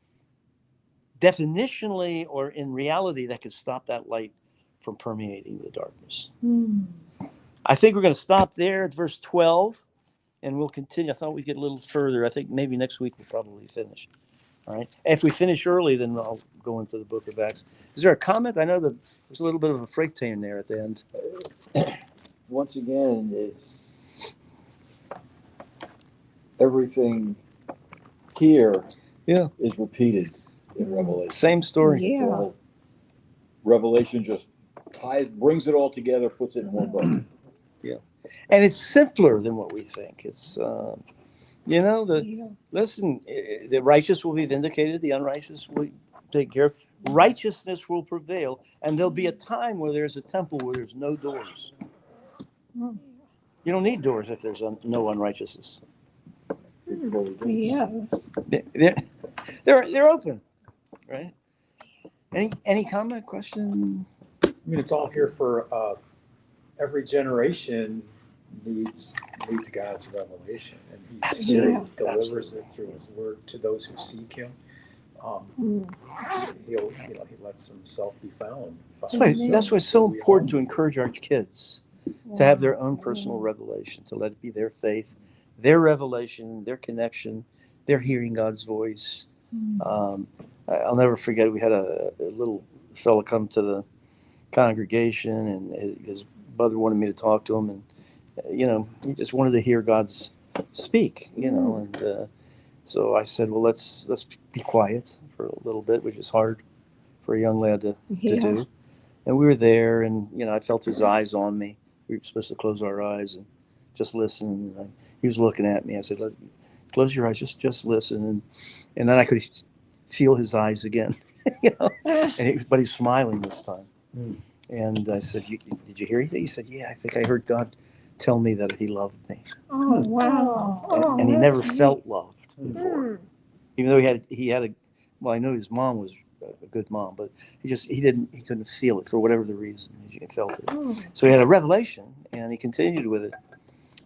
definitionally or in reality that could stop that light from permeating the darkness. Hmm. I think we're going to stop there at verse 12 and we'll continue. I thought we'd get a little further. I think maybe next week we'll probably finish. All right. If we finish early, then I'll go into the book of Acts. Is there a comment? I know that there's a little bit of a freight train there at the end. Once again, it's everything here Yeah. is repeated in Revelation. Same story. Yeah. So Revelation just brings it all together, puts it in one book. And it's simpler than what we think. It's, Yeah. listen, the righteous will be vindicated, the unrighteous will take care of. Righteousness will prevail, and there'll be a time where there's a temple where there's no doors. Hmm. You don't need doors if there's no unrighteousness. Yeah. They're open, right? Any comment, question? I mean, it's all here for every generation needs God's revelation, and He Yeah. delivers it through His Word to those who seek Him. Hmm. He lets Himself be found. That's why it's so important to encourage our kids to have their own personal revelation, to let it be their faith, their revelation, their connection, their hearing God's voice. I'll never forget, we had a little fellow come to the congregation, and his brother wanted me to talk to him, and he just wanted to hear God's speak, and so I said, well, let's be quiet for a little bit, which is hard for a young lad to do. And we were there, and I felt his eyes on me. We were supposed to close our eyes and just listen. And he was looking at me. I said, close your eyes, just listen. And then I could feel his eyes again, but he's smiling this time. And I said, did you hear anything? He said, yeah, I think I heard God tell me that He loved me. Oh, wow. And he that's never neat. felt loved before. Even though he had I know his mom was a good mom, but he couldn't feel it for whatever the reason. He felt it. Oh. So he had a revelation, and he continued with it.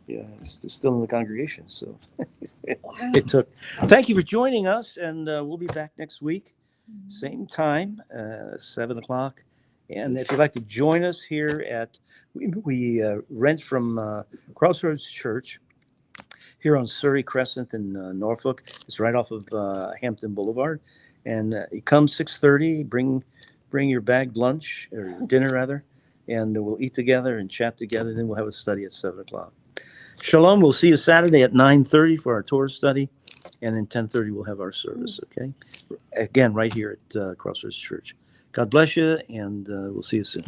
Yeah, he's still in the congregation. So it took. Thank you for joining us, and we'll be back next week, same time, 7:00. And if you'd like to join us here we rent from Crossroads Church here on Surrey Crescent in Norfolk. It's right off of Hampton Boulevard. And you come 6:30, bring your bagged lunch, or dinner rather, and we'll eat together and chat together. Then we'll have a study at 7:00. Shalom. We'll see you Saturday at 9:30 for our Torah study. And then 10:30 we'll have our service, okay? Again, right here at Crossroads Church. God bless you, and we'll see you soon.